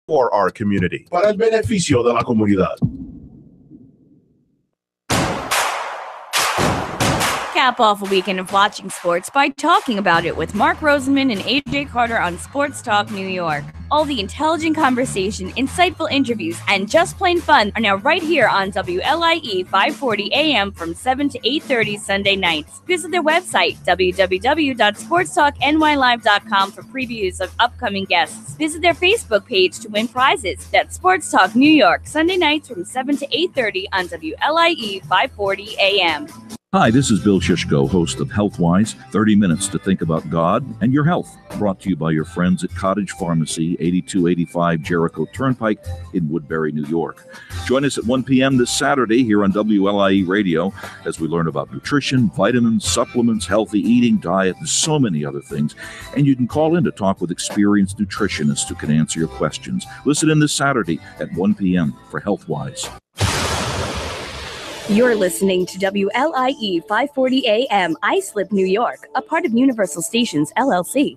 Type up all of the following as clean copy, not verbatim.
for our community, para el beneficio de la comunidad. Cap off a weekend of watching sports by talking about it with Mark Rosenman and AJ Carter on Sports Talk New York. All the intelligent conversation, insightful interviews, and just plain fun are now right here on WLIE 540 AM from 7 to 8:30 Sunday nights. Visit their website, www.sportstalknylive.com for previews of upcoming guests. Visit their Facebook page to win prizes. That's Sports Talk New York, Sunday nights from 7 to 8:30 on WLIE 540 AM. Hi, this is Bill Shishko, host of HealthWise, 30 minutes to think about God and your health, brought to you by your friends at Cottage Pharmacy, 8285 Jericho Turnpike in Woodbury, New York. Join us at 1 p.m. this Saturday here on WLIE Radio as we learn about nutrition, vitamins, supplements, healthy eating, diet, and so many other things. And you can call in to talk with experienced nutritionists who can answer your questions. Listen in this Saturday at 1 p.m. for HealthWise. You're listening to WLIE 540 AM, Islip, New York, a part of Universal Stations, LLC.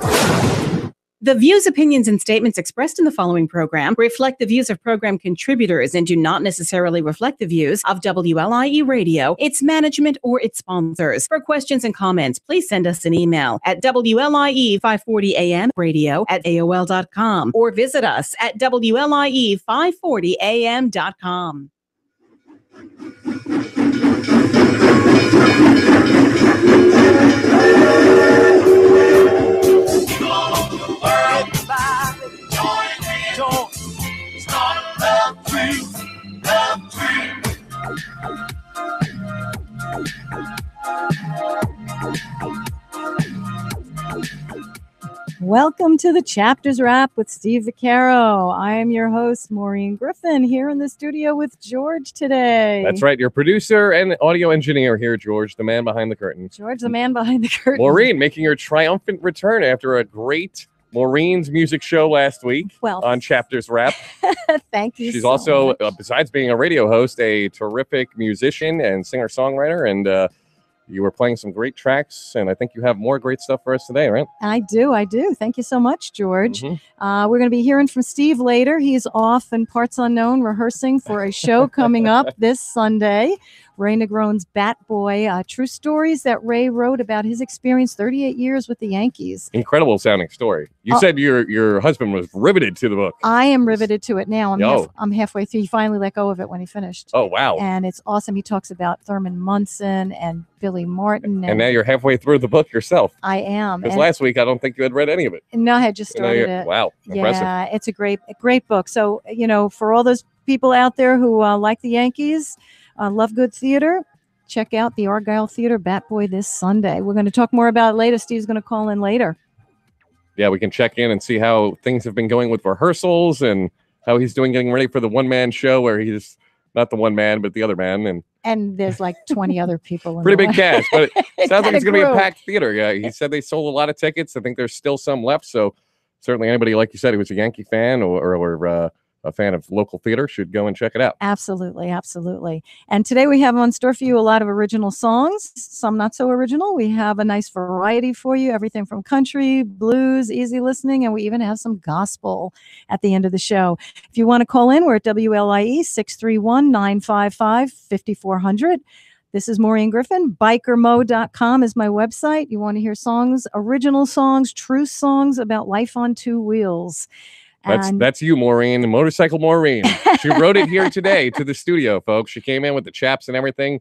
The views, opinions, and statements expressed in the following program reflect the views of program contributors and do not necessarily reflect the views of WLIE Radio, its management, or its sponsors. For questions and comments, please send us an email at WLIE540AMradio@AOL.com or visit us at WLIE540AM.com. Welcome to the Chapters Wrap with Steve Vaccaro. I am your host, Maureen Griffin, here in the studio with George today. That's right. Your producer and audio engineer here, George, the man behind the curtain. George, the man behind the curtain. Maureen making her triumphant return after a great Maureen's music show last week on Chapters Wrap. Thank you. She's also, besides being a radio host, a terrific musician and singer-songwriter, and you were playing some great tracks, and I think you have more great stuff for us today, right? I do. Thank you so much, George. Mm-hmm. We're going to be hearing from Steve later. He's off in parts unknown rehearsing for a show coming up this Sunday. Ray Negron's Bat Boy, true stories that Ray wrote about his experience 38 years with the Yankees. Incredible sounding story. You said your husband was riveted to the book. I am riveted to it now. I'm halfway through. He finally let go of it when he finished. Oh, wow. And it's awesome. He talks about Thurman Munson and Billy Martin. And now you're halfway through the book yourself. I am. Because last week, I don't think you had read any of it. No, I had just started it. Wow. Impressive. Yeah, it's a great book. So, for all those people out there who like the Yankees, love good theater, check out the Argyle Theater Bat Boy this Sunday. We're going to talk more about it later. Steve's going to call in later. Yeah, we can check in and see how things have been going with rehearsals and how he's doing getting ready for the one-man show where he's not the one man, but the other man. And there's like 20 other people. Pretty big cast, but it sounds like it's going to be a packed theater. Yeah, he said they sold a lot of tickets. I think there's still some left. So certainly anybody, like you said, who was a Yankee fan or a fan of local theater should go and check it out. Absolutely. And today we have on store for you a lot of original songs, some not so original. We have a nice variety for you, everything from country, blues, easy listening, and we even have some gospel at the end of the show. If you want to call in, we're at WLIE 631-955-5400. This is Maureen Griffin. BikerMo.com is my website. You want to hear songs, original songs, true songs about life on two wheels. That's you, Maureen, Motorcycle Maureen. She wrote it here today to the studio, folks. She came in with the chaps and everything.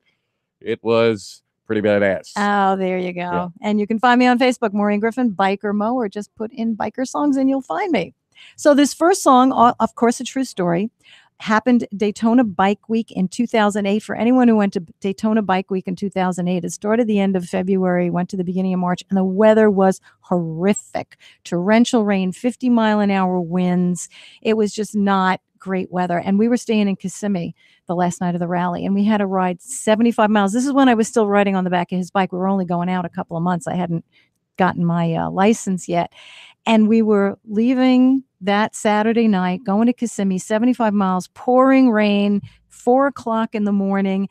It was pretty badass. Oh, there you go. Yeah. And you can find me on Facebook, Maureen Griffin, Biker Mo, or just put in biker songs and you'll find me. So this first song, of course, a true story, happened Daytona Bike Week in 2008. For anyone who went to Daytona Bike Week in 2008, it started the end of February, went to the beginning of March, and the weather was horrific. Torrential rain, 50-mile-an-hour winds. It was just not great weather. And we were staying in Kissimmee the last night of the rally, and we had to ride 75 miles. This is when I was still riding on the back of his bike. We were only going out a couple of months. I hadn't gotten my license yet. And we were leaving that Saturday night, going to Kissimmee, 75 miles, pouring rain, 4 o'clock in the morning.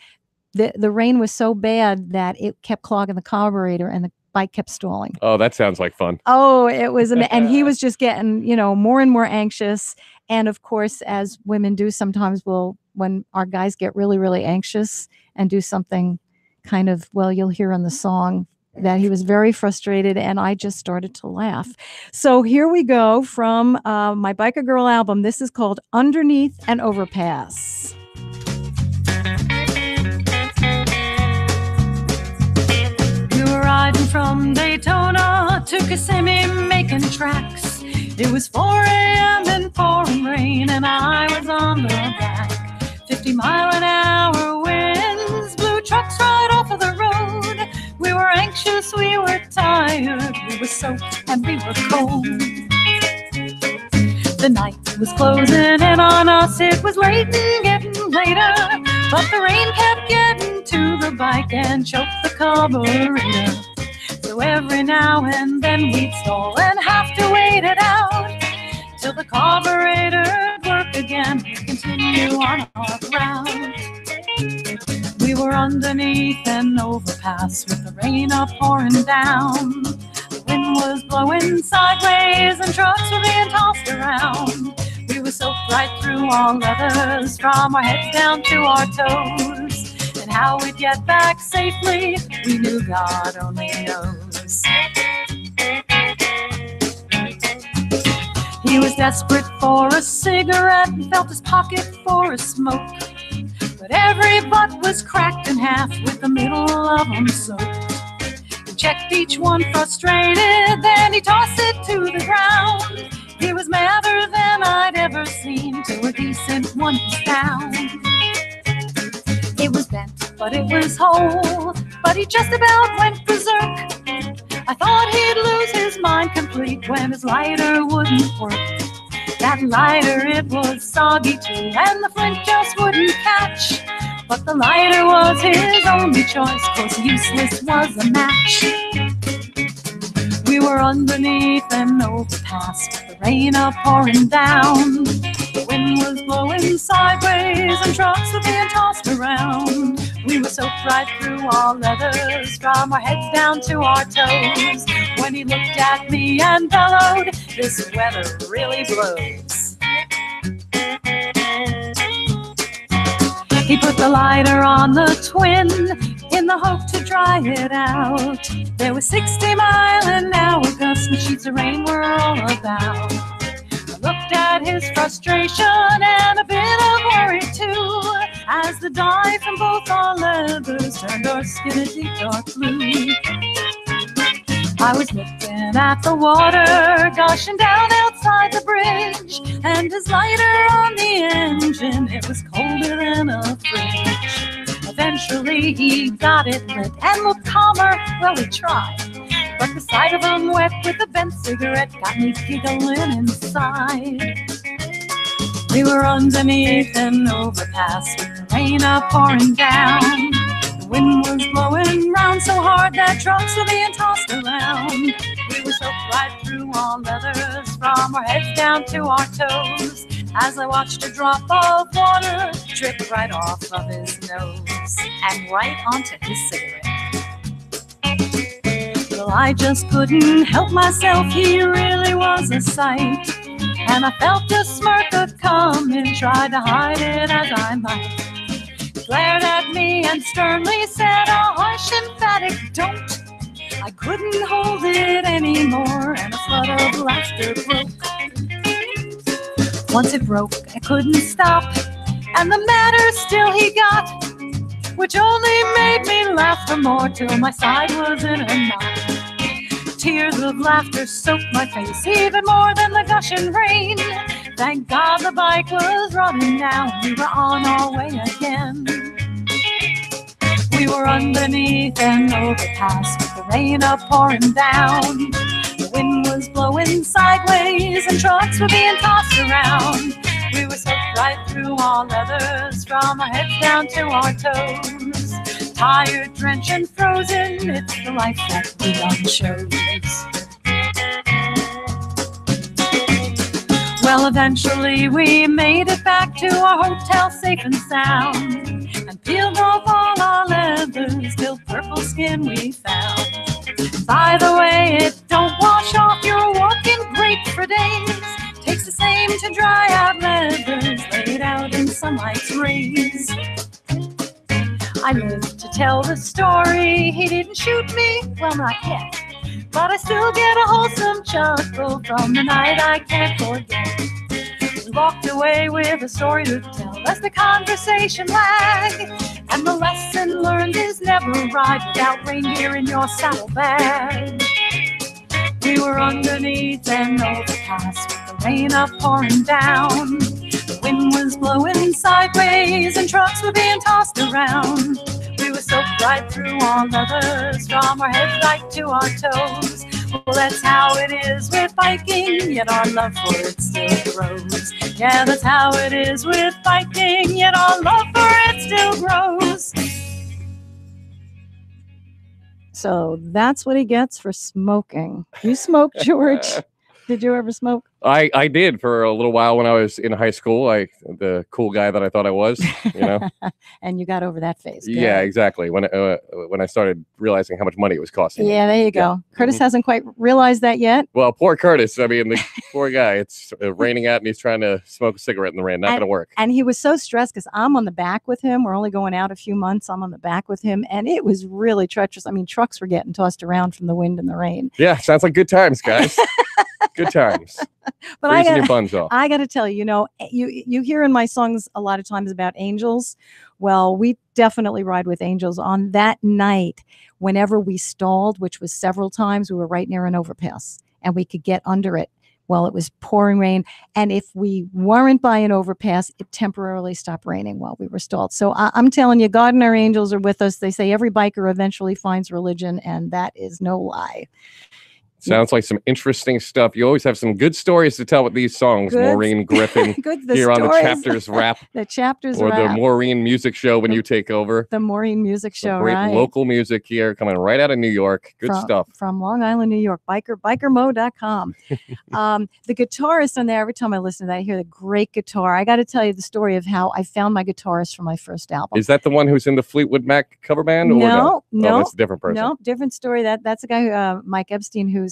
The rain was so bad that it kept clogging the carburetor, and the bike kept stalling. Oh, that sounds like fun. Oh, it was, and he was just getting, more and more anxious. And of course, as women do sometimes, when our guys get really, really anxious and do something kind of, you'll hear in the song that he was very frustrated, and I just started to laugh. So here we go from my Biker Girl album. This is called Underneath an Overpass. We were riding from Daytona to Kissimmee making tracks. It was 4 a.m. and pouring rain, and I was on the back. 50-mile-an-hour winds blew trucks right off of the road. We were anxious, we were tired, we were soaked and we were cold. The night was closing in on us, it was late and getting later, but the rain kept getting to the bike and choked the carburetor. So every now and then we'd stall and have to wait it out till the carburetor would work again. We'd continue on our route. We were underneath an overpass with the rain pouring down. The wind was blowing sideways and trucks were being tossed around. We were soaked right through our leathers, from our heads down to our toes. And how we'd get back safely, we knew God only knows. He was desperate for a cigarette and felt his pocket for a smoke. But every butt was cracked in half with the middle of them soaked. He checked each one frustrated, then he tossed it to the ground. He was madder than I'd ever seen till a decent one was found. It was bent, but it was whole, but he just about went berserk. I thought he'd lose his mind complete when his lighter wouldn't work. That lighter, it was soggy too, and the flint just wouldn't catch. But the lighter was his only choice, 'cause useless was a match. We were underneath an overpass with the rain pouring down. The wind was blowing sideways and trucks were being tossed around. We were soaked right through our leathers, from our heads down to our toes. When he looked at me and bellowed, "This weather really blows." He put the lighter on the twin in the hope to dry it out. There was 60-mile-an-hour gusts and sheets of rain were all about. I looked at his frustration and a bit of worry too, as the dye from both our leathers turned our skin a deep dark blue. I was looking at the water gushing down outside the bridge, and his lighter on the engine, it was colder than a fridge. Eventually he got it lit and looked calmer. Well, he tried, but the sight of him wet with a bent cigarette got me giggling inside. We were underneath an overpass with the rain pouring down. The wind was blowing round so hard that trucks were being tossed around. We were soaked right through our leathers, from our heads down to our toes, as I watched a drop of water drip right off of his nose and right onto his cigarette. Well, I just couldn't help myself, he really was a sight. And I felt a smirk come and tried to hide it as I might. He glared at me and sternly said a harsh, emphatic don't. I couldn't hold it anymore, and a flood of laughter broke. Once it broke, I couldn't stop, and the madder still he got, which only made me laugh the more till my side was in a knot. Tears of laughter soaked my face even more than the gushing rain. Thank God the bike was running now, we were on our way again. We were underneath an overpass with the rain pouring down. The wind was blowing sideways and trucks were being tossed around. We were soaked right through our leathers, from our heads down to our toes. Tired, drenched, and frozen, it's the life that we done chose. Well, eventually we made it back to our hotel safe and sound, and peeled off all our leathers till purple skin we found. By the way, it don't wash off your walking great for days. Takes the same to dry out leathers laid out in sunlight's rays. I live to tell the story. He didn't shoot me, well, not yet, but I still get a wholesome chuckle from the night I can't forget. We walked away with a story to tell as the conversation lagged, and the lesson learned is never ride without reindeer in your saddlebag. We were underneath an overpass with the rain up pouring down. The wind was blowing sideways and trucks were being tossed around. We were soaked right through our leathers, from our heads right to our toes. Well, that's how it is with biking, yet our love for it still grows. Yeah, that's how it is with biking, yet our love for it still grows. So that's what he gets for smoking. You smoke, George? Did you ever smoke? I did for a little while when I was in high school. The cool guy that I thought I was, you know. And you got over that phase. Good. Yeah, exactly. When I started realizing how much money it was costing. Yeah, there you go. Curtis hasn't quite realized that yet. Well, poor Curtis. I mean, the poor guy. It's raining out and he's trying to smoke a cigarette in the rain. Not going to work. And he was so stressed because I'm on the back with him. We're only going out a few months. I'm on the back with him. And it was really treacherous. I mean, trucks were getting tossed around from the wind and the rain. Yeah, sounds like good times, guys. Good times. But freezing your buns off. I got to tell you, you know, you hear in my songs a lot of times about angels. Well, we definitely ride with angels. On that night, whenever we stalled, which was several times, we were right near an overpass and we could get under it. Well, it was pouring rain. And if we weren't by an overpass, it temporarily stopped raining while we were stalled. So I'm telling you, God and our angels are with us. They say every biker eventually finds religion, and that is no lie. Sounds like some interesting stuff. You always have some good stories to tell with these songs, Maureen Griffin. Here on the Chapters Wrap. The Chapters Wrap. Or Wrap. the Maureen Music Show when you take over. The Maureen Music Show, great right. Local music here coming right out of New York. Good stuff. From Long Island, New York. Bikermo.com. The guitarist on there, every time I listen to that, I hear the great guitar. I got to tell you the story of how I found my guitarist for my first album. Is that the one who's in the Fleetwood Mac cover band? No. Oh, that's a different person. No, different story. That's a guy who, Mike Epstein, who's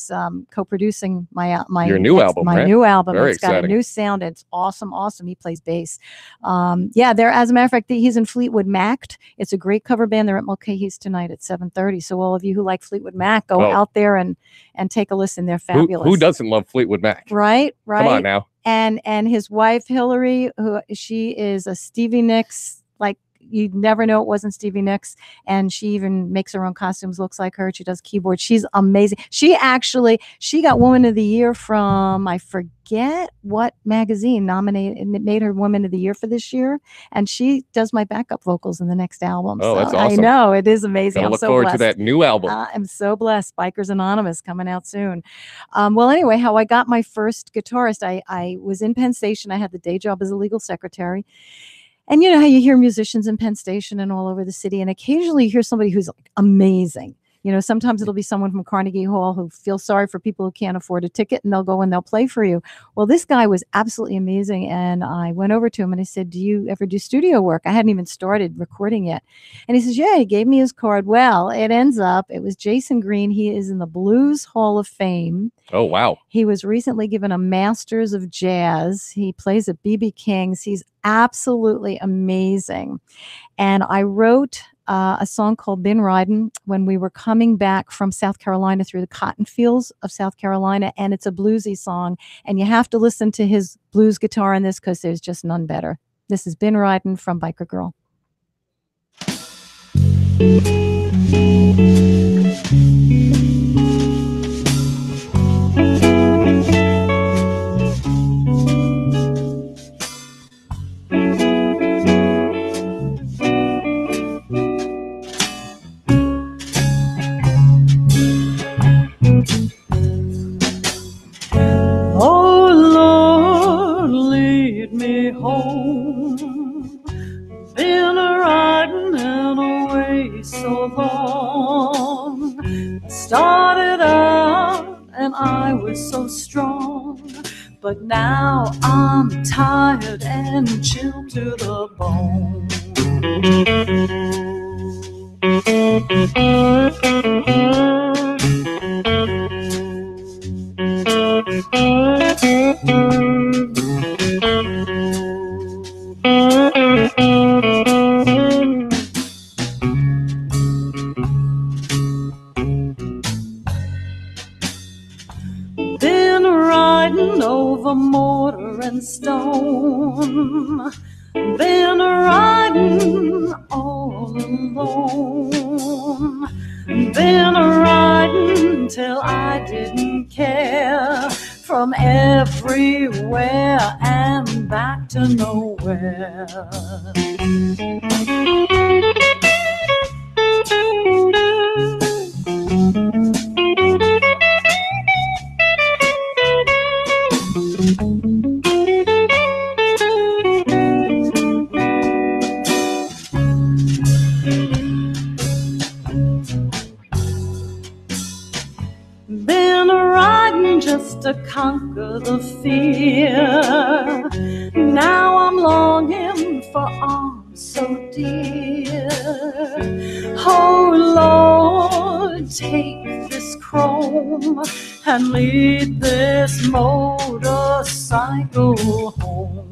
co-producing my new album. My right? new album. Very It's got exciting. a new sound. It's awesome. He plays bass. There. As a matter of fact, he's in Fleetwood Mac. It's a great cover band. They're at Mulcahy's tonight at 7:30. So all of you who like Fleetwood Mac, go out there and take a listen. They're fabulous. Who doesn't love Fleetwood Mac? Right. Come on now. And his wife Hillary, she is a Stevie Nicks, like you'd never know it wasn't Stevie Nicks, and she even makes her own costumes, looks like her. She does keyboard. She's amazing. She got Woman of the Year from, I forget what magazine nominated and made her Woman of the Year for this year, and she does my backup vocals in the next album. Oh, so that's awesome. I know, it is amazing. I look forward to that new album. I'm so blessed. Bikers Anonymous coming out soon. Well, anyway, how I got my first guitarist, I was in Penn Station. I had the day job as a legal secretary. And you know how you hear musicians in Penn Station and all over the city, and occasionally you hear somebody who's like amazing. You know, sometimes it'll be someone from Carnegie Hall who feels sorry for people who can't afford a ticket, and they'll go and they'll play for you. Well, this guy was absolutely amazing, and I went over to him and I said, "Do you ever do studio work?" I hadn't even started recording yet. And he says, "Yeah." He gave me his card. Well, it ends up, it was Jason Green. He is in the Blues Hall of Fame. Oh, wow. He was recently given a Masters of Jazz. He plays at B.B. King's. He's absolutely amazing. And I wrote a song called Been Ridin' when we were coming back from South Carolina through the cotton fields of South Carolina. And it's a bluesy song. And you have to listen to his blues guitar in this because there's just none better. This is Been Ridin' from Biker Girl. Oh Lord, lead me home. Been riding and away so long. I started out and I was so strong, but now I'm tired and chilled to the bone. mortar and stone. Been riding all alone. Been riding till I didn't care. From everywhere and back to nowhere. Been riding just to conquer the fear. Now I'm longing for arms so dear. Oh Lord, take this chrome and lead this motorcycle home.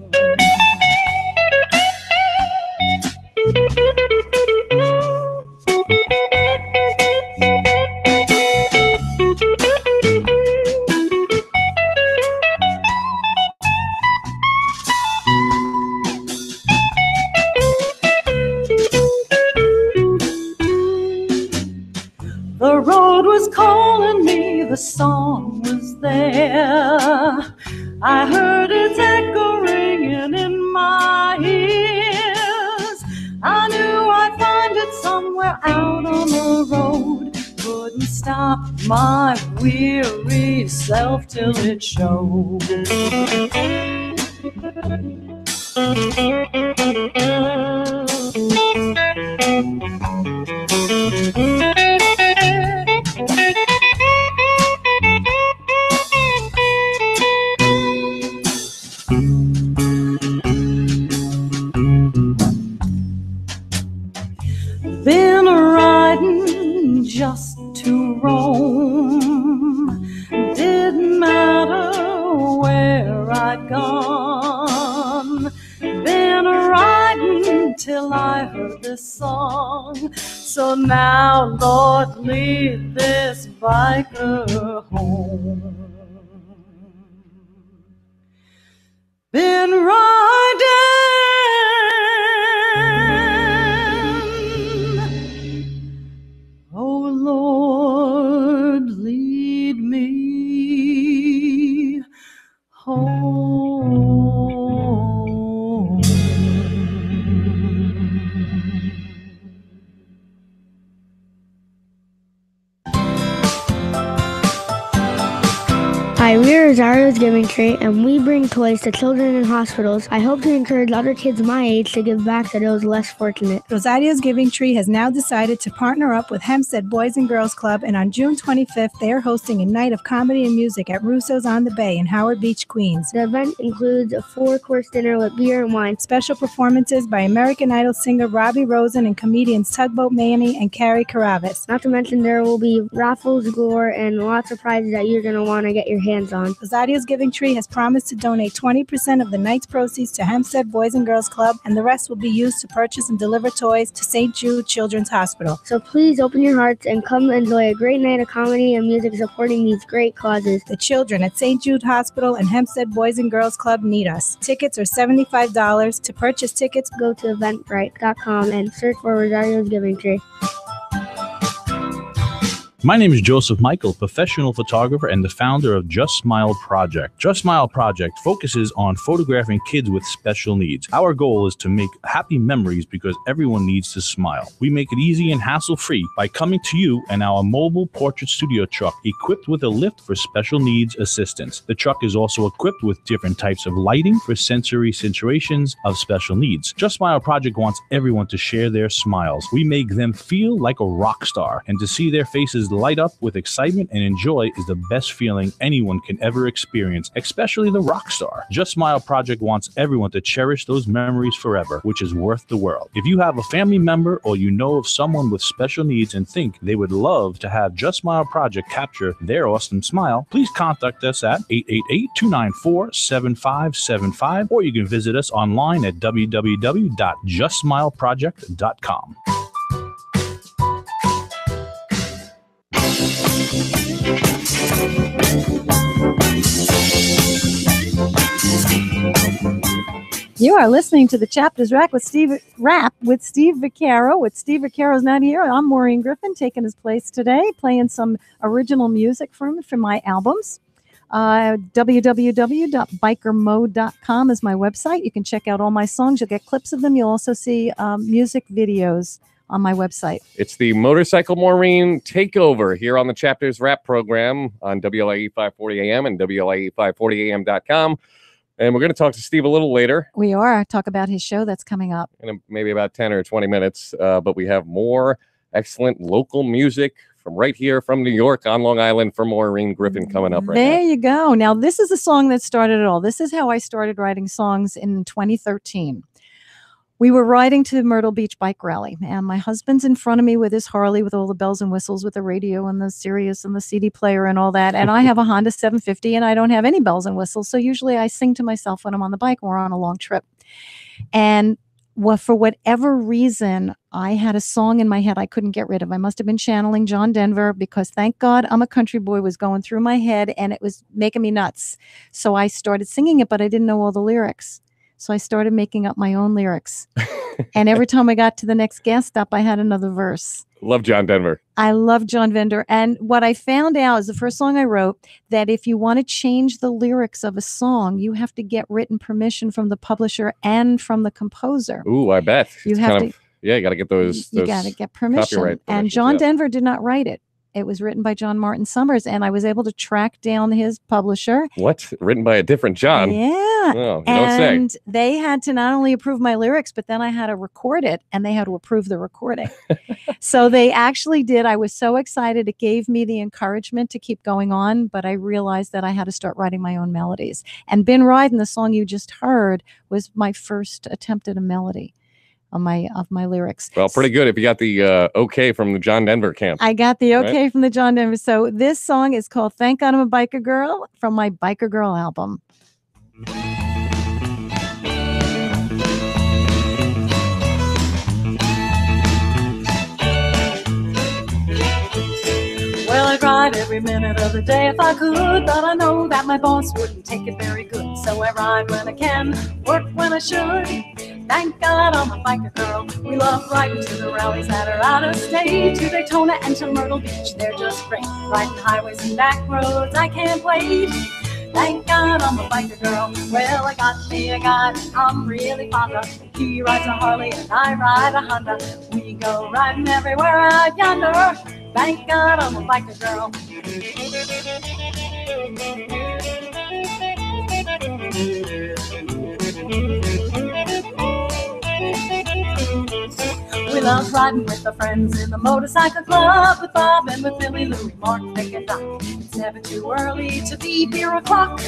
The road was calling me, the song was there. I heard its echo ringing in my ears. I knew I'd find it somewhere out on the road. Couldn't stop my weary self till it showed. Been riding just to roam. Didn't matter where I'd gone. Been riding till I heard this song. So now, Lord, lead this biker home. Been riding, oh Lord, lead me home. Hi, we are Rosario's Giving Tree, and we bring toys to children in hospitals. I hope to encourage other kids my age to give back to those less fortunate. Rosario's Giving Tree has now decided to partner up with Hempstead Boys and Girls Club, and on June 25th, they are hosting a night of comedy and music at Russo's on the Bay in Howard Beach, Queens. The event includes a 4-course dinner with beer and wine. Special performances by American Idol singer Robbie Rosen and comedians Tugboat Manny and Carrie Caravis. Not to mention there will be raffles galore and lots of prizes that you're going to want to get your hands on. Rosario's Giving Tree has promised to donate 20% of the night's proceeds to Hempstead Boys and Girls Club, and the rest will be used to purchase and deliver toys to St. Jude Children's Hospital. So please open your hearts and come enjoy a great night of comedy and music supporting these great causes. The children at St. Jude Hospital and Hempstead Boys and Girls Club need us. Tickets are $75. To purchase tickets, go to eventbrite.com and search for Rosario's Giving Tree. My name is Joseph Michael, professional photographer and the founder of Just Smile Project. Just Smile Project focuses on photographing kids with special needs. Our goal is to make happy memories because everyone needs to smile. We make it easy and hassle-free by coming to you in our mobile portrait studio truck equipped with a lift for special needs assistance. The truck is also equipped with different types of lighting for sensory situations of special needs. Just Smile Project wants everyone to share their smiles. We make them feel like a rock star, and to see their faces light up with excitement and enjoy is the best feeling anyone can ever experience, especially the rock star. Just Smile Project wants everyone to cherish those memories forever, which is worth the world. If you have a family member or you know of someone with special needs and think they would love to have Just Smile Project capture their awesome smile, please contact us at 888-294-7575, or you can visit us online at www.justsmileproject.com. You are listening to the Chapters Rap with Steve Vaccaro. With Steve Vaccaro's not here, I'm Maureen Griffin, taking his place today, playing some original music from my albums. www.bikermode.com is my website. You can check out all my songs. You'll get clips of them. You'll also see music videos on my website. It's the Motorcycle Maureen Takeover here on the Chapters Rap program on WLIE 540 AM and WLIE540am.com. And we're going to talk to Steve a little later. We are. Talk about his show that's coming up. In maybe about 10 or 20 minutes. But we have more excellent local music from right here from New York on Long Island for Maureen Griffin coming up right There now. you go. Now, this is a song that started it all. This is how I started writing songs in 2013. We were riding to the Myrtle Beach bike rally, and my husband's in front of me with his Harley with all the bells and whistles with the radio and the Sirius and the CD player and all that. And I have a Honda 750 and I don't have any bells and whistles. So usually I sing to myself when I'm on the bike or on a long trip. And for whatever reason, I had a song in my head I couldn't get rid of. I must have been channeling John Denver because thank God I'm a Country Boy was going through my head and it was making me nuts. So I started singing it, but I didn't know all the lyrics. So I started making up my own lyrics. And every time I got to the next gas stop, I had another verse. Love John Denver. I love John Denver. And what I found out is the first song I wrote, that if you want to change the lyrics of a song, you have to get written permission from the publisher and from the composer. Ooh, I bet. You have to. Yeah, you got to get those. You got to get permission. And John Denver did not write it. It was written by John Martin Summers, and I was able to track down his publisher. What? Written by a different John? Yeah. Oh, you don't say. And they had to not only approve my lyrics, but then I had to record it, and they had to approve the recording. So they actually did. I was so excited. It gave me the encouragement to keep going on, but I realized that I had to start writing my own melodies. And Been Riding, the song you just heard, was my first attempt at a melody of my lyrics. Well, pretty good if you got the okay from the John Denver camp. I got the okay from the John Denver. So this song is called Thank God I'm a Biker Girl from my Biker Girl album. Well, I'd ride every minute of the day if I could, but I know that my boss wouldn't take it very good. So I ride when I can, work when I should. Thank God I'm a biker girl. We love riding to the rallies that are out of state, to Daytona and to Myrtle Beach. They're just great. Riding highways and back roads, I can't wait. Thank God I'm a biker girl. Well, I got me a guy I'm really fond of. He rides a Harley and I ride a Honda. We go riding everywhere out yonder. Thank God I'm a biker girl. We love riding with our friends in the motorcycle club, with Bob and with Billy, Louie, Mark, Nick, and Doc. It's never too early to be beer o'clock.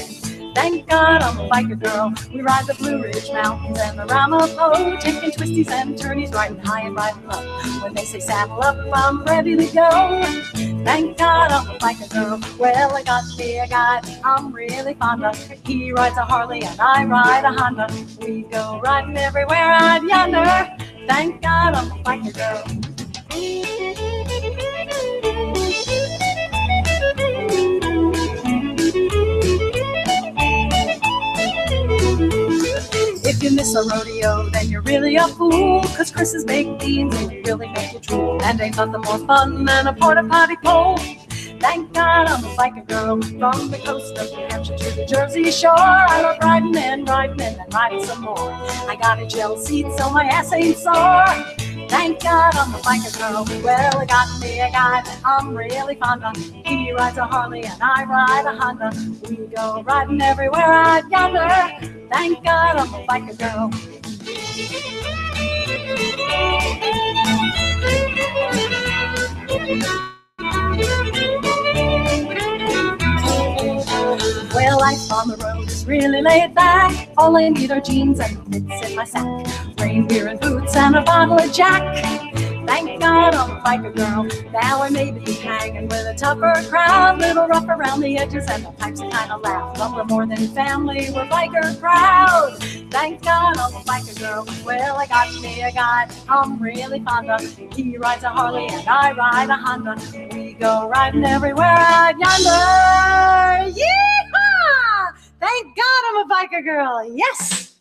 Thank God I'm a biker girl. We ride the Blue Ridge Mountains and the Ramapo, taking twisties and turnies, riding high and riding low. When they say saddle up, I'm ready to go. Thank God I'm a biker girl. Well, I got me a guy I'm really fond of. He rides a Harley and I ride a Honda. We go riding everywhere out yonder. Thank God I'm a biker girl. If you miss a rodeo, then you're really a fool, 'cause Chris's baked beans really make you drool. And ain't nothing more fun than a porta potty pole. Thank God I'm a biker girl. From the coast of New Hampshire to the Jersey Shore, I love riding and riding some more. I got a gel seat so my ass ain't sore. Thank God I'm a biker girl. Well, I got me a guy I'm really fond of. He rides a Harley and I ride a Honda. We go riding everywhere out yonder. Thank God I'm a biker girl. Well, life on the road is really laid back. All I need are jeans and mitts in my sack, reindeer and boots and a bottle of Jack. Thank God I'm a biker girl. Now I may be hanging with a tougher crowd, little rough around the edges and the pipes are kind of loud, but we're more than family, we're biker proud. Thank God I'm a biker girl. Well, I got me a guy I'm really fond of. He rides a Harley and I ride a Honda. We go riding everywhere out yonder. Yeehaw! Thank God I'm a biker girl. Yes!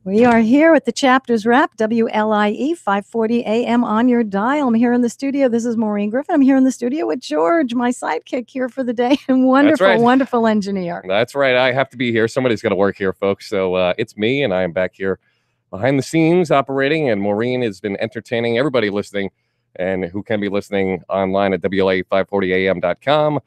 We are here with the Chapters Wrap, WLIE 540 AM on your dial. I'm here in the studio. This is Maureen Griffin. I'm here in the studio with George, my sidekick here for the day, and wonderful engineer. That's right. I have to be here. Somebody's got to work here, folks. So it's me, and I am back here behind the scenes operating, and Maureen has been entertaining everybody listening and who can be listening online at WLA540am.com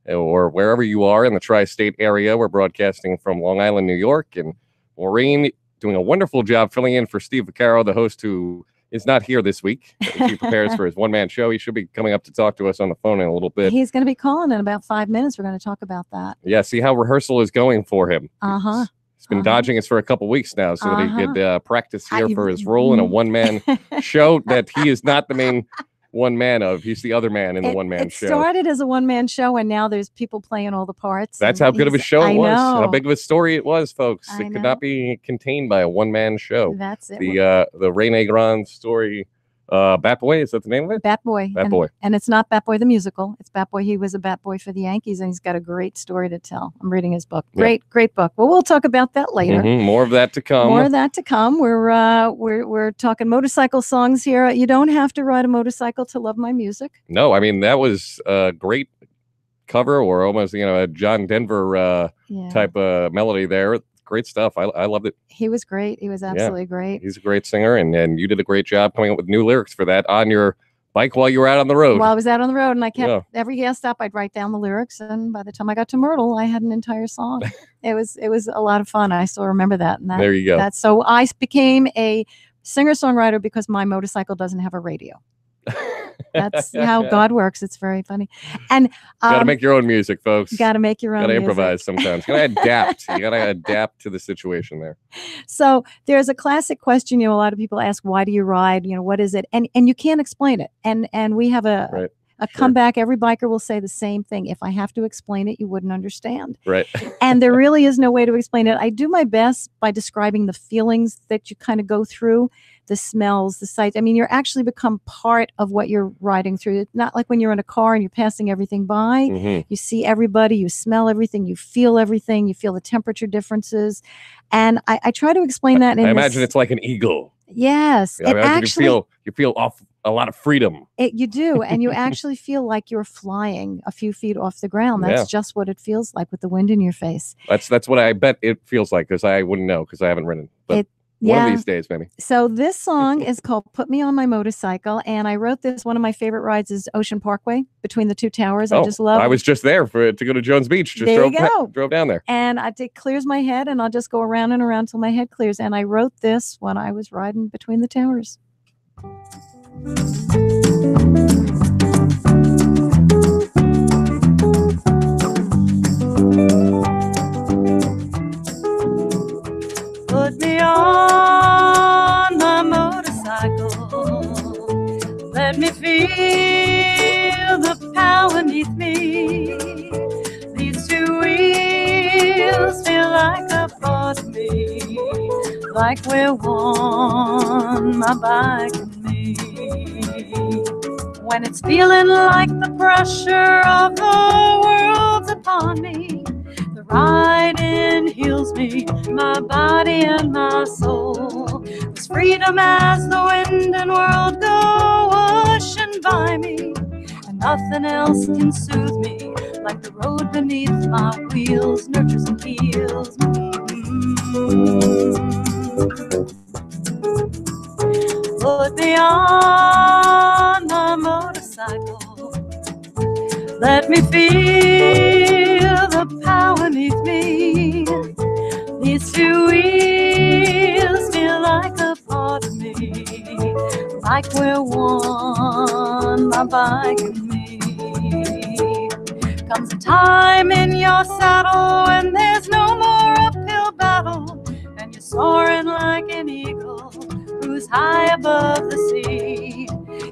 or wherever you are in the tri-state area. We're broadcasting from Long Island, New York, and Maureen doing a wonderful job filling in for Steve Vaccaro, the host who is not here this week. He prepares for his one-man show. He should be coming up to talk to us on the phone in a little bit. He's going to be calling in about 5 minutes. We're going to talk about that. Yeah, see how rehearsal is going for him. Uh-huh. He's been dodging us for a couple weeks now so that he could practice here for his role in a one-man show that he is not the main one man of. He's the other man in the one-man show. It started as a one-man show, and now there's people playing all the parts. That's how good of a show it was. Know. How big of a story it was, folks. I It know. could not be contained by a one-man show. That's it. The Rene Grand story, Bat Boy, is that the name of it? Bat Boy. Bat Boy. And it's not Bat Boy the musical. It's Bat Boy. He was a Bat Boy for the Yankees, and he's got a great story to tell. I'm reading his book. Great book. Well, we'll talk about that later. More of that to come. More of that to come. We're talking motorcycle songs here. You don't have to ride a motorcycle to love my music. No, I mean, that was a great cover, or almost, a John Denver type of melody there. Great stuff. I loved it. He was great. He was absolutely great. He's a great singer, and you did a great job coming up with new lyrics for that on your bike while you were out on the road. While I was out on the road, and I kept every gas stop, I'd write down the lyrics, and by the time I got to Myrtle, I had an entire song. It was a lot of fun. I still remember that. And there you go. So I became a singer-songwriter because my motorcycle doesn't have a radio. That's how God works. It's very funny. And got to make your own music, folks. Got to make your own. Got to music. improvise sometimes. Got to adapt. You got to adapt to the situation there. So there's a classic question. A lot of people ask, "Why do you ride? What is it?" And you can't explain it. And we have a comeback. Every biker will say the same thing. If I have to explain it, you wouldn't understand. Right. And there really is no way to explain it. I do my best by describing the feelings that you kind of go through. The smells, the sights. I mean, you're actually become part of what you're riding through. It's not like when you're in a car and you're passing everything by. You see everybody, you smell everything, you feel the temperature differences. And I try to explain that. I imagine it's like an eagle. Yes. Yeah, actually, you feel off a lot of freedom. You do. And you actually feel like you're flying a few feet off the ground. That's just what it feels like with the wind in your face. That's what I bet it feels like, because I wouldn't know because I haven't ridden. But one of these days, maybe. So this song is called Put Me on My Motorcycle. And I wrote this. One of my favorite rides is Ocean Parkway between the two towers. I just love it. I was just there to go to Jones Beach. Just drove down there. And it clears my head, and I'll just go around and around till my head clears. And I wrote this when I was riding between the towers. Put me on my motorcycle. Let me feel the power beneath me. These two wheels feel like a part of me, like we're one, my bike and me. When it's feeling like the pressure of the world's upon me, the riding heals me, my body and my soul. There's freedom as the wind and world go washing by me, and nothing else can soothe me like the road beneath my wheels nurtures and heals me. Put me on my motorcycle. Let me feel the power beneath me. These two wheels feel like a part of me, like we're one, my bike and me. Comes a time in your saddle when there's no more uphill battle, and you're soaring like an eagle who's high above the sea.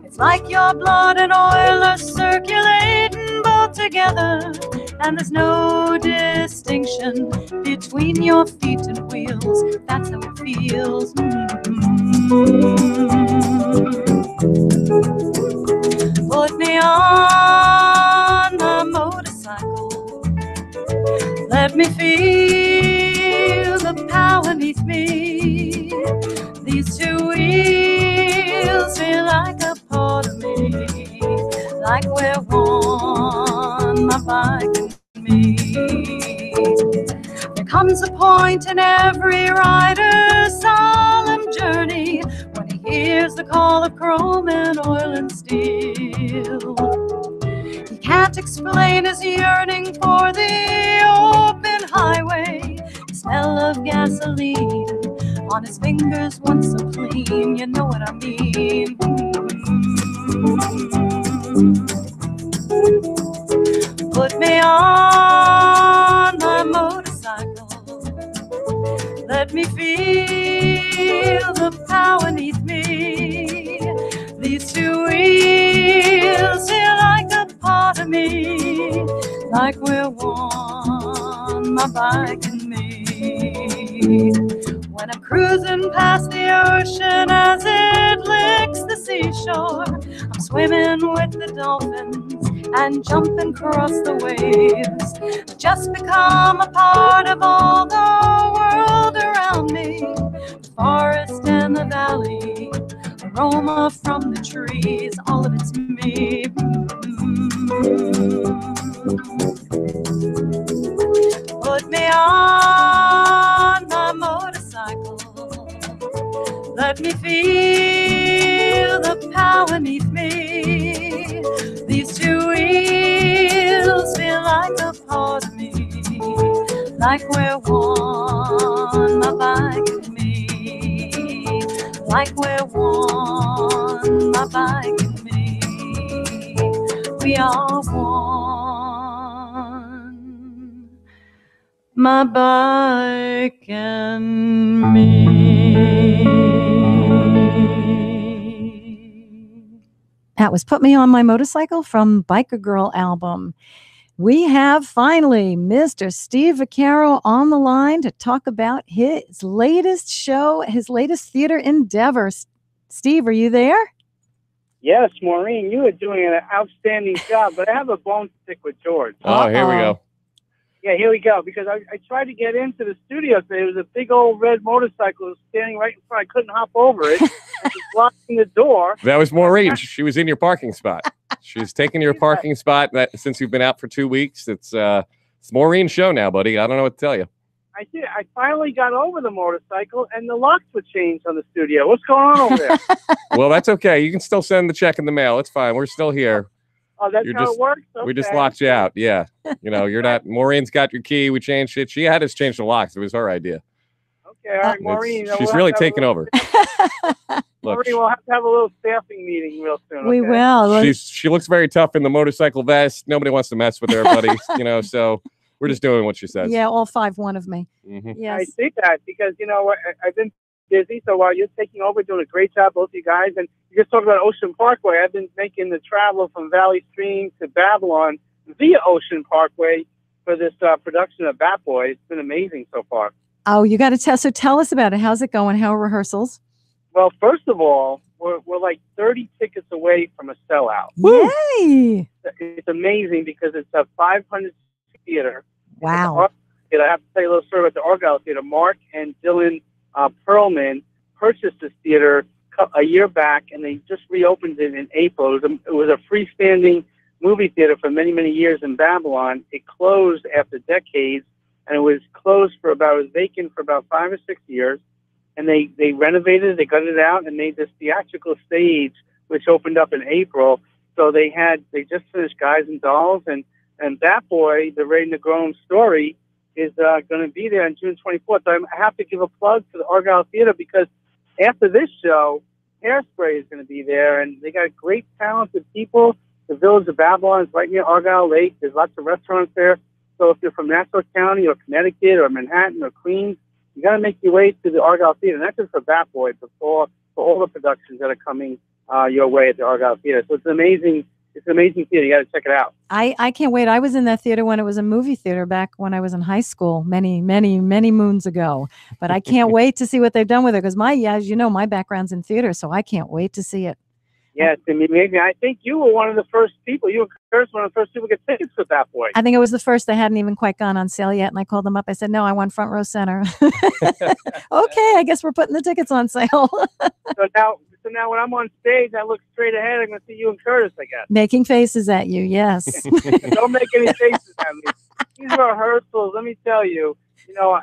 It's like your blood and oil are circulating both together, and there's no distinction between your feet and wheels. That's how it feels. Put me on my motorcycle. Let me feel the power beneath me. These two wheels feel like a part of me, like we're one, my bike and me. There comes a point in every rider's solemn journey when he hears the call of chrome and oil and steel. He can't explain his yearning for the open highway, the smell of gasoline on his fingers once so clean, you know what I mean. Put me on my motorcycle, let me feel the power beneath me. These two wheels feel like a part of me, like we're one, my bike and me. When I'm cruising past the ocean as it licks the seashore, I'm swimming with the dolphins and jumping across the waves. Just become a part of all the world around me, the forest and the valley, aroma from the trees, all of it's me. Put me on my motorcycle, let me feel the power beneath me. These two wheels feel like a part of me, like we're one, my bike and me, like we're one, my bike and me. We are one, my bike and me. That was Put Me on My Motorcycle from Biker Girl album. We have finally Mr. Steve Vaccaro on the line to talk about his latest show, his latest theater endeavor. Steve, are you there? Yes, Maureen, you are doing an outstanding job, but I have a bone to pick with George. Oh, here we go. Yeah, here we go, because I tried to get into the studio today. There was a big old red motorcycle standing right in front. I couldn't hop over it. I was blocking the door. That was Maureen. She was in your parking spot. She's taken your parking spot since you've been out for 2 weeks. It's Maureen's show now, buddy. I don't know what to tell you. I did. I finally got over the motorcycle, and the locks were changed on the studio. What's going on over there? Well, that's okay. You can still send the check in the mail. It's fine. We're still here. Oh, that's how it works? Okay. We just locked you out. Yeah. You know, you're not. Maureen's got your key. We changed it. She had us change the locks. It was her idea. Okay, all right, Maureen. She's really taking over. Look, Maureen, we'll have to have a little staffing meeting real soon. We will. She looks very tough in the motorcycle vest. Nobody wants to mess with her, buddy. You know, so we're just doing what she says. Yeah, all 5'1" of me. Mm-hmm. Yes. I see that because, you know, I've been busy, so while you're taking over, doing a great job, both you guys, and you just talked about Ocean Parkway. I've been making the travel from Valley Stream to Babylon via Ocean Parkway for this production of Bat Boy. It's been amazing so far. Oh, you got to tell. So tell us about it. How's it going? How are rehearsals? Well, first of all, we're like 30 tickets away from a sellout. Yay! It's amazing because it's a 500 theater. Wow. I have to tell you a little story about the Argyle Theater. Mark and Dylan Perlman purchased this theater a year back, and they just reopened it in April. It was a freestanding movie theater for many, many years in Babylon. It closed after decades, and it was vacant for about 5 or 6 years. And they renovated it, they gutted it out, and made this theatrical stage, which opened up in April. So they just finished Guys and Dolls, and Bat Boy, the Ray Negron story, is going to be there on June 24th. So I have to give a plug to the Argyle Theater because after this show, Hairspray is going to be there, and they got great, talented people. The Village of Babylon is right near Argyle Lake. There's lots of restaurants there. So if you're from Nassau County or Connecticut or Manhattan or Queens, you got to make your way to the Argyle Theater, not just for Bat Boy, but for all the productions that are coming your way at the Argyle Theater. So it's an amazing theater. You got to check it out. I can't wait. I was in that theater when it was a movie theater back when I was in high school many, many, many moons ago. But I can't wait to see what they've done with it because as you know, my background's in theater, so I can't wait to see it. Yes, I mean, maybe I think you were one of the first people. You were first one of the first people to get tickets for Bat Boy. I think it was the first. They hadn't even quite gone on sale yet, and I called them up. I said, "No, I want front row center." Okay, I guess we're putting the tickets on sale. So now when I'm on stage, I look straight ahead. I'm going to see you and Curtis, I guess. Making faces at you, yes. Don't make any faces at me. These rehearsals, let me tell you. You know,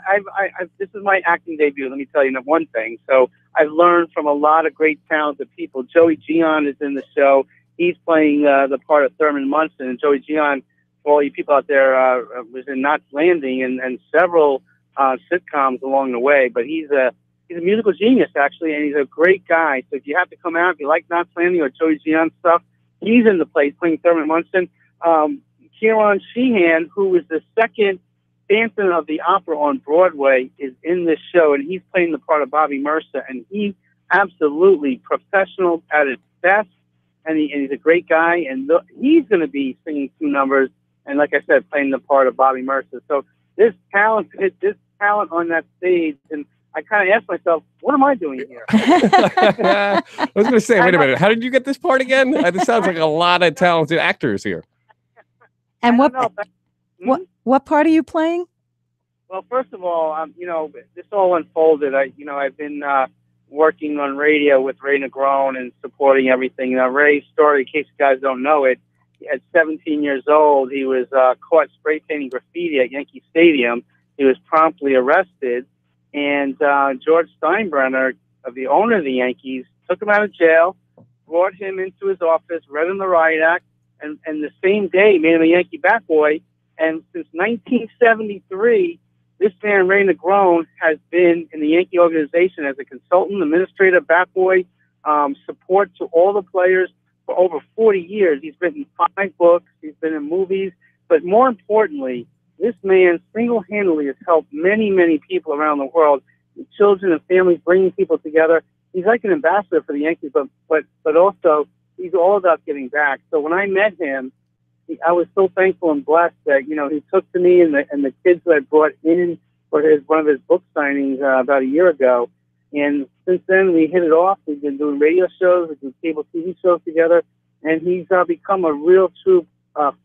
this is my acting debut. Let me tell you one thing. So I've learned from a lot of great talented people. Joey Gion is in the show. He's playing the part of Thurman Munson. And Joey Gion, for all you people out there, was in Knots Landing and several sitcoms along the way. But he's a musical genius, actually, and he's a great guy. So if you have to come out, if you like Knots Landing or Joey Gion stuff, he's in the place playing Thurman Munson. Kieran Sheehan, who is the second Phantom of the Opera on Broadway, is in this show, and he's playing the part of Bobby Mercer, and he's absolutely professional at his best, and he's a great guy, and he's going to be singing 2 numbers, and like I said, playing the part of Bobby Mercer. So this talent on that stage, and I kind of asked myself, what am I doing here? I was going to say, wait a minute, how did you get this part again? This sounds like a lot of talented actors here. And what part are you playing? Well, first of all, you know, this all unfolded. I've been working on radio with Ray Negron and supporting everything. You know, Ray's story, in case you guys don't know it, at 17 years old, he was caught spray painting graffiti at Yankee Stadium. He was promptly arrested, and George Steinbrenner, the owner of the Yankees, took him out of jail, brought him into his office, read him the riot act, and the same day made him a Yankee bat boy. And since 1973, this man, Ray Negron, has been in the Yankee organization as a consultant, administrator, bat boy, support to all the players for over 40 years. He's written 5 books. He's been in movies. But more importantly, this man single-handedly has helped many, many people around the world, children and families, bringing people together. He's like an ambassador for the Yankees, but also he's all about giving back. So when I met him, I was so thankful and blessed that, you know, he took to me and the kids that I brought in for one of his book signings about a year ago. And since then, we hit it off. We've been doing radio shows, we do cable TV shows together, and he's become a real true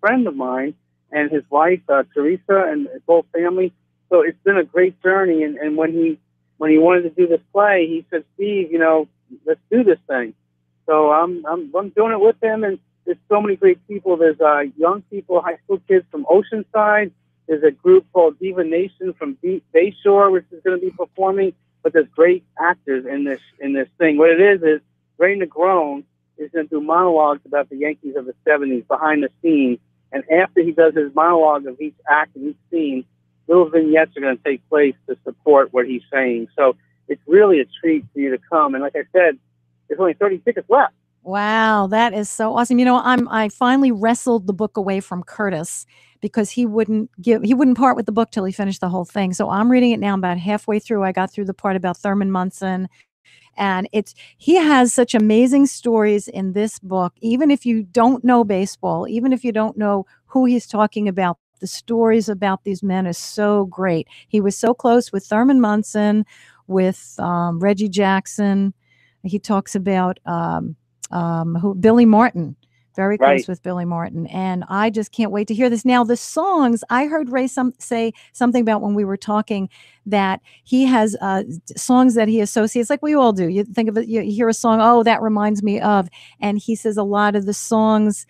friend of mine, and his wife, Teresa, and his whole family. So it's been a great journey. And when he wanted to do this play, he said, "Steve, you know, let's do this thing." So I'm doing it with him, and there's so many great people. There's young people, high school kids from Oceanside. There's a group called Diva Nation from Bayshore, which is going to be performing. But there's great actors in this thing. What it is Ray Negron is going to do monologues about the Yankees of the 70s behind the scenes. And after he does his monologue of each act and each scene, little vignettes are going to take place to support what he's saying. So it's really a treat for you to come. And like I said, there's only 30 tickets left. Wow, that is so awesome. You know, I finally wrestled the book away from Curtis because he wouldn't part with the book till he finished the whole thing. So I'm reading it now. I'm about halfway through. I got through the part about Thurman Munson, and he has such amazing stories in this book. Even if you don't know baseball, even if you don't know who he's talking about, the stories about these men is so great. He was so close with Thurman Munson, with Reggie Jackson. He talks about Billy Martin, very close with Billy Martin. And I just can't wait to hear this. Now, the songs, I heard Ray say something about when we were talking that he has songs that he associates, like we all do. You think of it, you hear a song, oh, that reminds me of. And he says a lot of the songs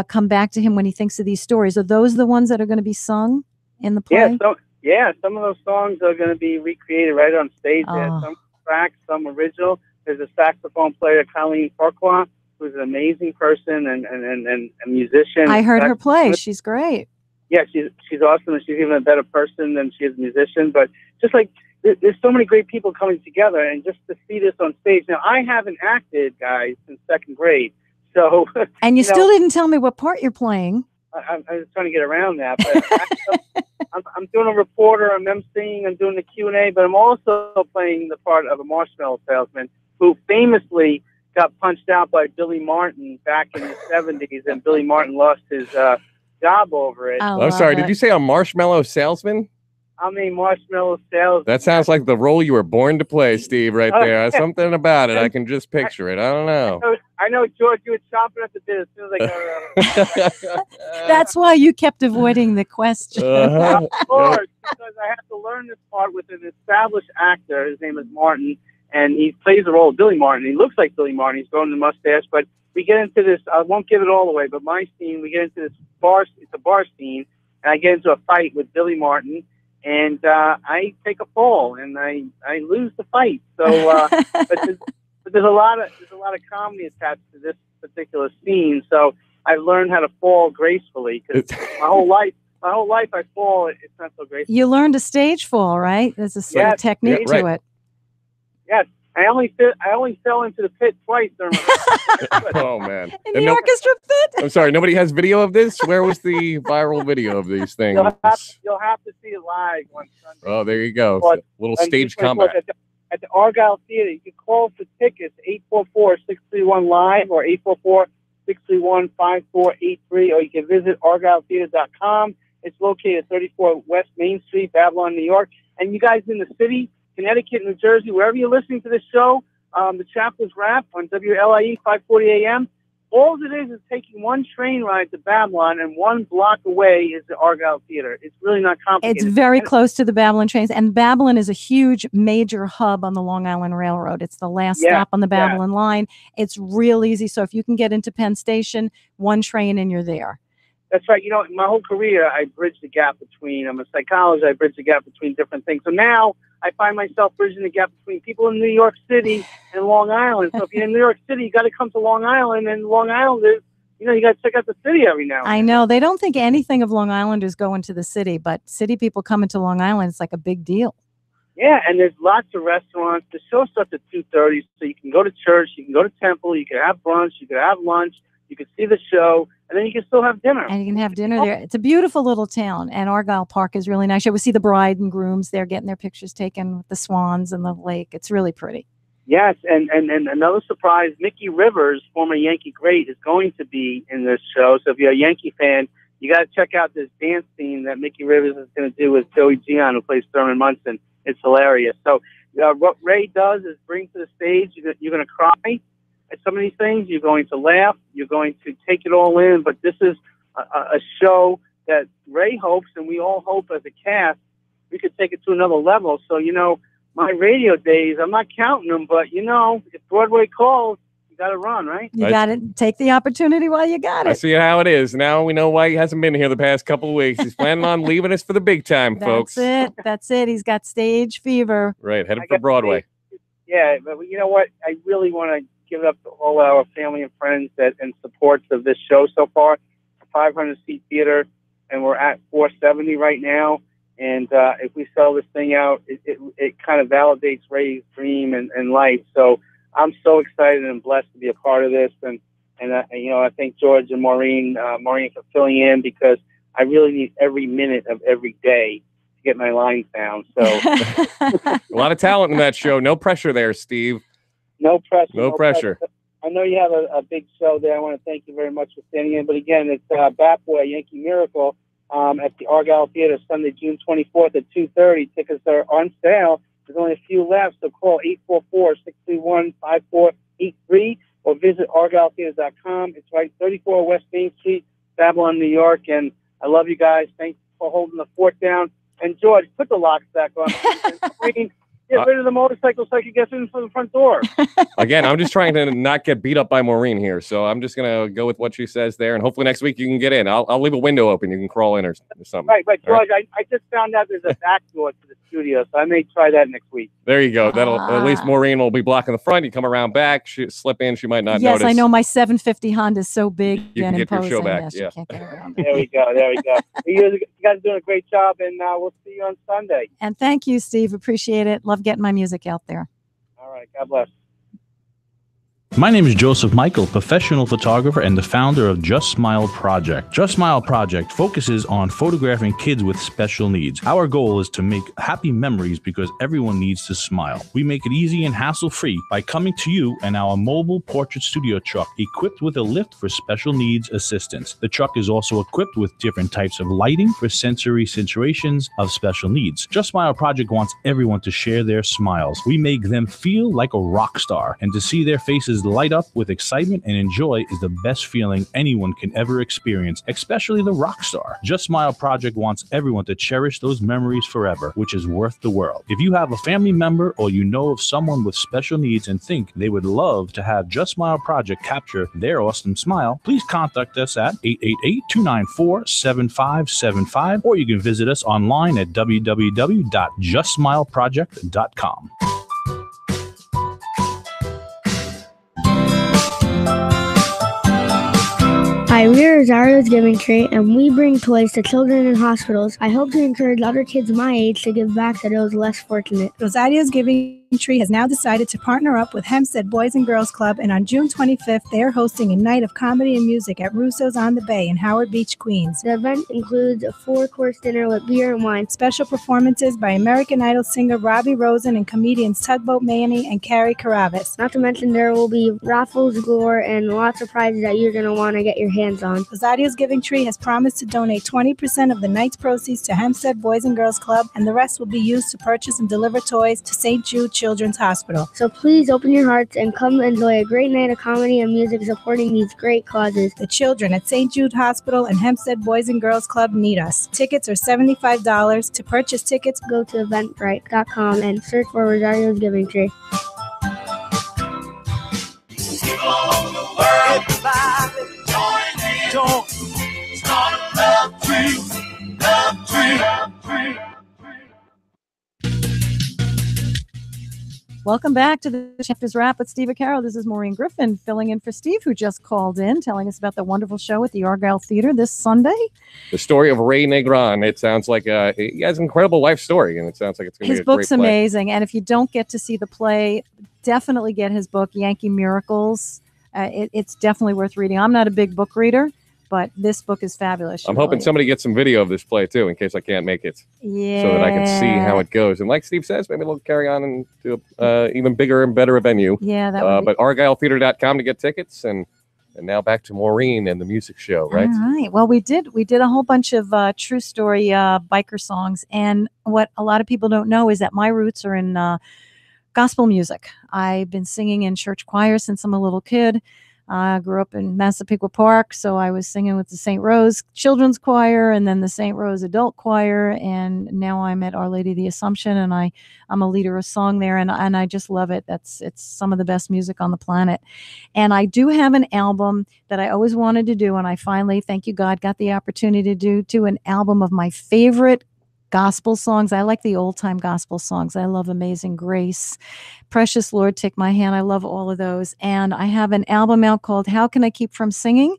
come back to him when he thinks of these stories. Are those the ones that are going to be sung in the play? Yeah, some of those songs are going to be recreated right on stage. Some tracks, some original. There's a saxophone player, Colleen Farquhar, who's an amazing person and a musician. I heard her play. She's great. Yeah, she's awesome, and she's even a better person than she is a musician. But just like there's so many great people coming together, and just to see this on stage. Now, I haven't acted, guys, since 2nd grade. So. And you still didn't tell me what part you're playing. I'm just trying to get around that. But I'm doing a reporter. I'm emceeing. I'm doing the Q&A. But I'm also playing the part of a marshmallow salesman who famously got punched out by Billy Martin back in the 70s, and Billy Martin lost his job over it. I'm sorry, did you say a marshmallow salesman? I'm a marshmallow salesman. That sounds like the role you were born to play, Steve, right there. Something about it. I can just picture it. I don't know. I know, George, you were chomping at the bit as soon as I got That's why you kept avoiding the question. Of course, because I have to learn this part with an established actor. His name is Martin, and he plays the role of Billy Martin. He looks like Billy Martin. He's growing the mustache, but we get into this. I won't give it all away, but my scene, we get into this bar. It's a bar scene, and I get into a fight with Billy Martin. And I take a fall, and I lose the fight. So, but there's a lot of comedy attached to this particular scene. So I've learned how to fall gracefully because my whole life I fall. It's not so graceful. You learned a stage fall, right? There's a sort of technique to it. Yes. I only fell into the pit twice during my Oh man! In the orchestra pit. I'm sorry, nobody has video of this. Where was the viral video of these things? You'll have to see it live on Sunday. Oh, there you go. But, little stage combat. At the Argyle Theater, you can call for tickets 844-631-LIVE or 844-631-5483, or you can visit argyletheater.com. It's located at 34 West Main Street, Babylon, New York. And you guys in the city, Connecticut, New Jersey, wherever you're listening to this show, the Chaplain's Rap on WLIE 540 AM. All it is taking one train ride to Babylon, and one block away is the Argyle Theater. It's really not complicated. It's very close to the Babylon trains, and Babylon is a huge major hub on the Long Island Railroad. It's the last stop on the Babylon line. It's real easy. So if you can get into Penn Station, one train and you're there. That's right. You know, my whole career, I bridged the gap between, I'm a psychologist, I bridge the gap between different things. So now I find myself bridging the gap between people in New York City and Long Island. So if you're in New York City, you got to come to Long Island, and Long Islanders, you got to check out the city every now and then. I know. They don't think anything of Long Islanders going to the city, but city people coming to Long Island, it's like a big deal. Yeah, and there's lots of restaurants. The show starts at 2:30, so you can go to church, you can go to temple, you can have brunch, you can have lunch, you can see the show, and then you can still have dinner. And you can have dinner there. It's a beautiful little town, and Argyle Park is really nice. You will see the bride and grooms there getting their pictures taken with the swans and the lake. It's really pretty. Yes, and another surprise, Mickey Rivers, former Yankee great, is going to be in this show. So if you're a Yankee fan, you got to check out this dance scene that Mickey Rivers is going to do with Joey Gian, who plays Thurman Munson. It's hilarious. So what Ray does is bring to the stage, you're going to cry at some of these things. You're going to laugh. You're going to take it all in. But this is a show that Ray hopes, and we all hope as a cast, we could take it to another level. So, my radio days, I'm not counting them, but, if Broadway calls, you got to run, right? You got to take the opportunity while you got it. I see how it is. Now we know why he hasn't been here the past couple of weeks. He's planning on leaving us for the big time, folks. That's it. He's got stage fever. Right, headed for Broadway. Yeah, but you know what? I really want to give it up to all our family and friends and supports of this show so far. 500-seat theater, and we're at 470 right now. And if we sell this thing out, it kind of validates Ray's dream and life. So I'm so excited and blessed to be a part of this. And I thank George and Maureen for filling in, because I really need every minute of every day to get my lines down. So a lot of talent in that show. No pressure there, Steve. No pressure. No pressure. I know you have a big show there. I want to thank you very much for standing in. But again, it's Bat Boy, Yankee Miracle, at the Argyle Theater, Sunday, June 24th at 2:30. Tickets are on sale. There's only a few left, so call 844-631-5483 or visit argyletheater.com. It's right 34 West Main Street, Babylon, New York. And I love you guys. Thanks for holding the fort down. And George, put the locks back on. Get rid of the motorcycle so I can get in from the front door. Again, I'm just trying to not get beat up by Maureen here. So I'm just going to go with what she says there. And hopefully next week you can get in. I'll leave a window open. You can crawl in or something. Right. George, I just found out there's a back door to the studio, so I may try that next week. There you go. That'll at least Maureen will be blocking the front. You come around back, slip in. She might not notice. Yes, I know my 750 Honda is so big you and can get imposing. your show back. Yes, yeah. you can't get around. There we go. You guys are doing a great job, and we'll see you on Sunday. And thank you, Steve. Appreciate it. Love getting my music out there. All right. God bless. My name is Joseph Michael, professional photographer and the founder of Just Smile Project. Just Smile Project focuses on photographing kids with special needs. Our goal is to make happy memories because everyone needs to smile. We make it easy and hassle-free by coming to you in our mobile portrait studio truck equipped with a lift for special needs assistance. The truck is also equipped with different types of lighting for sensory situations of special needs. Just Smile Project wants everyone to share their smiles. We make them feel like a rock star, and to see their faces light up with excitement and joy is the best feeling anyone can ever experience, especially the rock star. Just Smile Project wants everyone to cherish those memories forever, which is worth the world. If you have a family member or you know of someone with special needs and think they would love to have Just Smile Project capture their awesome smile, please contact us at 888-294-7575, or you can visit us online at www.justsmileproject.com. Hi, we are Rosario's Giving Tree, and we bring toys to children in hospitals. I hope to encourage other kids my age to give back to those less fortunate. Rosario's Giving Tree has now decided to partner up with Hempstead Boys and Girls Club, and on June 25th, they are hosting a night of comedy and music at Russo's on the Bay in Howard Beach, Queens. The event includes a 4-course dinner with beer and wine, special performances by American Idol singer Robbie Rosen and comedians Tugboat Manny and Carrie Caravis. Not to mention there will be raffles galore and lots of prizes that you're going to want to get your hands on. Rosario's Giving Tree has promised to donate 20% of the night's proceeds to Hempstead Boys and Girls Club, and the rest will be used to purchase and deliver toys to St. Jude Children's Hospital. So please open your hearts and come enjoy a great night of comedy and music supporting these great causes. The children at St. Jude Hospital and Hempstead Boys and Girls Club need us. Tickets are $75. To purchase tickets, go to eventbrite.com and search for Rosario's Giving Tree. Welcome back to the Chapters Wrap with Steve Carroll. This is Maureen Griffin filling in for Steve, who just called in, telling us about the wonderful show at the Argyle Theater this Sunday. The story of Ray Negron. It sounds like he has an incredible life story, and it sounds like it's going to be a great play. His book's amazing, and if you don't get to see the play, definitely get his book, Yankee Miracles. It's definitely worth reading. I'm not a big book reader, but this book is fabulous. I'm hoping somebody gets some video of this play, too, in case I can't make it. Yeah. So that I can see how it goes. And like Steve says, maybe they'll carry on into even bigger and better venue. Yeah, that would be... But ArgyleTheater.com to get tickets. And now back to Maureen and the music show, right? All right. Well, we did a whole bunch of true story biker songs. And what a lot of people don't know is that my roots are in gospel music. I've been singing in church choir since I'm a little kid. I grew up in Massapequa Park, so I was singing with the St. Rose Children's Choir and then the St. Rose Adult Choir, and now I'm at Our Lady of the Assumption, and I'm a leader of song there, and I just love it. It's some of the best music on the planet. And I do have an album that I always wanted to do, and I finally, thank you God, got the opportunity to do an album of my favorite gospel songs. I like the old-time gospel songs. I love Amazing Grace, Precious Lord, Take My Hand. I love all of those. And I have an album out called How Can I Keep From Singing?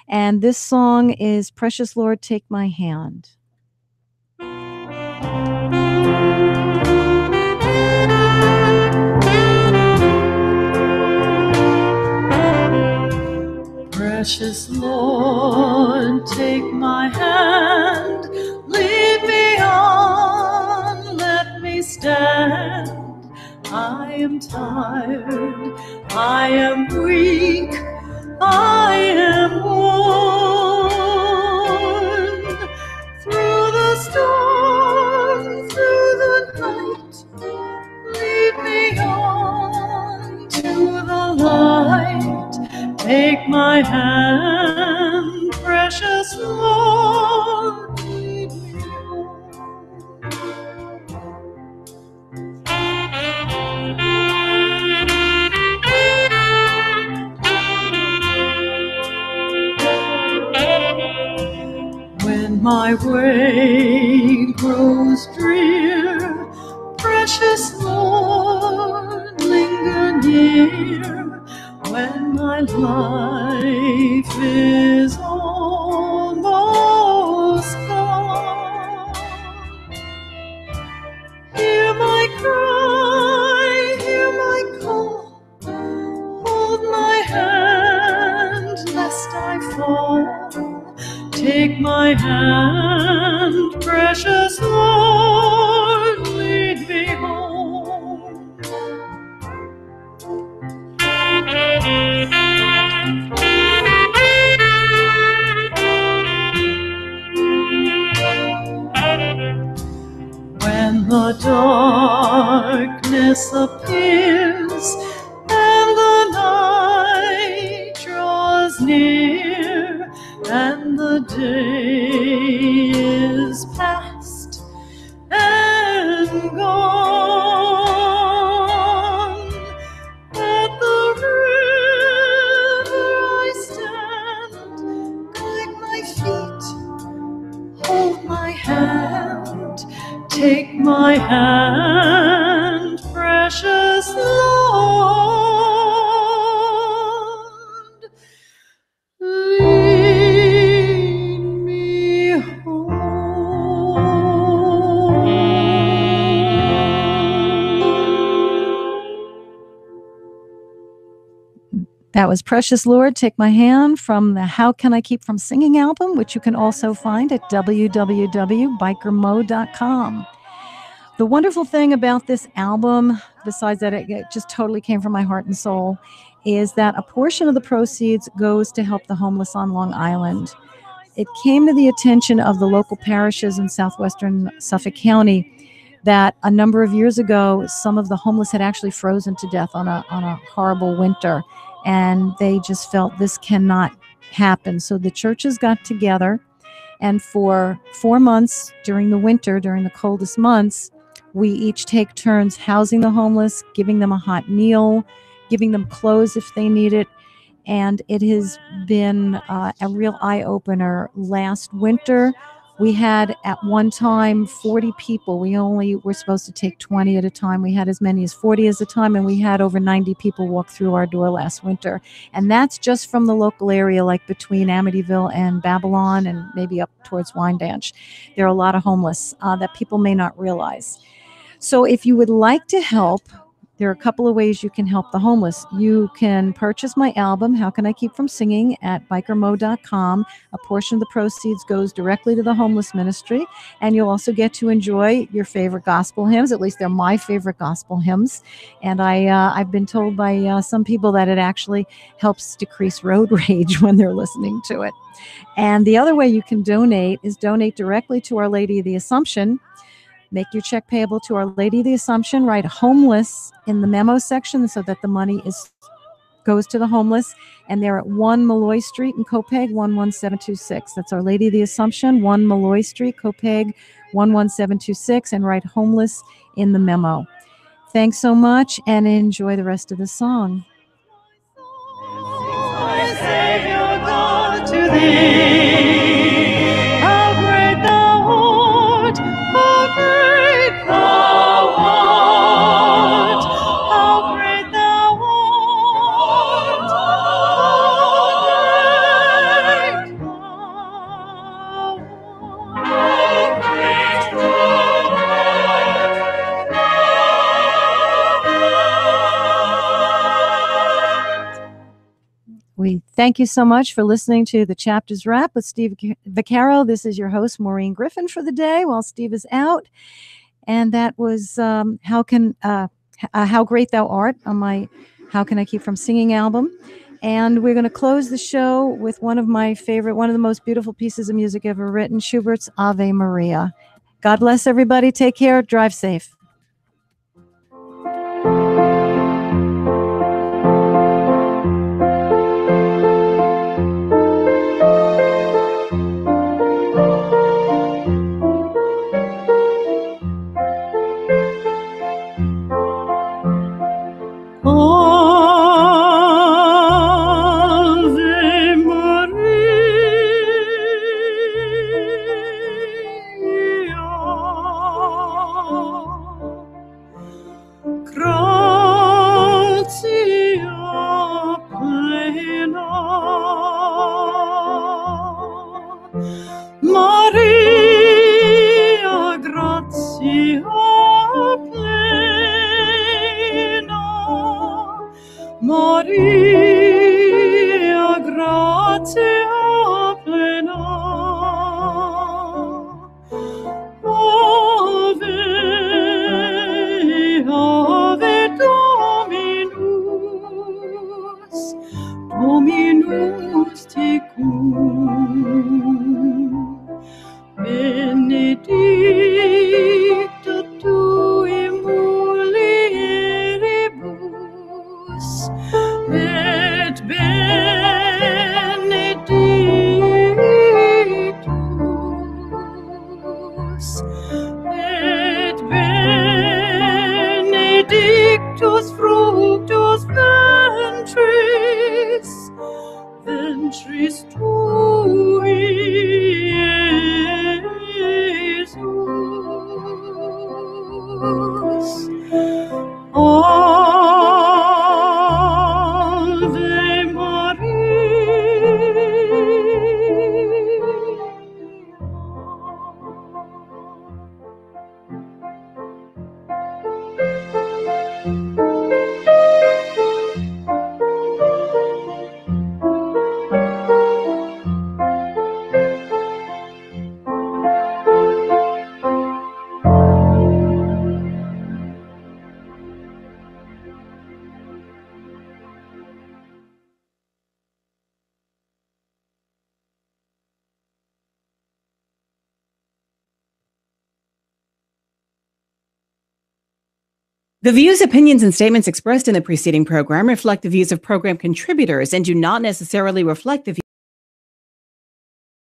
And this song is Precious Lord, Take My Hand. Precious Lord, take my hand, lead me on, let me stand. I am tired, I am weak, I am worn. Through the storm, through the night, lead me on to the light. Take my hand, precious Lord, lead me on. When my way grows drear, precious Lord, linger near. When my life is almost gone, hear my cry, hear my call, hold my hand, precious Lord, lead me home. When the darkness appears and the night draws near and the day is past and gone, at the river I stand, guide my feet, hold my hand, take my hand, precious Lord, lead me home. That was Precious Lord, Take My Hand from the How Can I Keep From Singing album, which you can also find at www.bikermo.com. The wonderful thing about this album, besides that it just totally came from my heart and soul, is that a portion of the proceeds goes to help the homeless on Long Island. It came to the attention of the local parishes in southwestern Suffolk County that a number of years ago, some of the homeless had actually frozen to death on a horrible winter. And they just felt this cannot happen. So the churches got together, and for 4 months during the winter, during the coldest months, we each take turns housing the homeless, giving them a hot meal, giving them clothes if they need it. And it has been a real eye-opener. Last winter, we had at one time 40 people. We only were supposed to take 20 at a time. We had as many as 40 at a time, and we had over 90 people walk through our door last winter. And that's just from the local area, like between Amityville and Babylon and maybe up towards Wyandanch. There are a lot of homeless that people may not realize. So if you would like to help, there are a couple of ways you can help the homeless. You can purchase my album, How Can I Keep From Singing, at bikermo.com. A portion of the proceeds goes directly to the homeless ministry, and you'll also get to enjoy your favorite gospel hymns. At least they're my favorite gospel hymns. And I've been told by some people that it actually helps decrease road rage when they're listening to it. And the other way you can donate is donate directly to Our Lady of the Assumption. Make your check payable to Our Lady of the Assumption. Write homeless in the memo section so that the money goes to the homeless. And they're at 1 Malloy Street in Copeg, 11726. That's Our Lady of the Assumption, 1 Malloy Street, Copeg, 11726. And write homeless in the memo. Thanks so much, and enjoy the rest of the song. My Savior God, to thee, how great thou art, how great thou art, how great thou art, how great thou art. We thank you so much for listening to the Chapters Wrap with Steve Vaccaro. This is your host, Maureen Griffin, for the day while Steve is out. And that was How Great Thou Art on my How Can I Keep From Singing album. And we're going to close the show with one of my favorite, one of the most beautiful pieces of music ever written, Schubert's Ave Maria. God bless everybody. Take care. Drive safe. Ave Maria, gratia plena, Maria, gratia plena, Maria, gratia plena. benedictus fructus ventris, ventris tui, Iesus. Ave Maria. The views, opinions, and statements expressed in the preceding program reflect the views of program contributors and do not necessarily reflect the views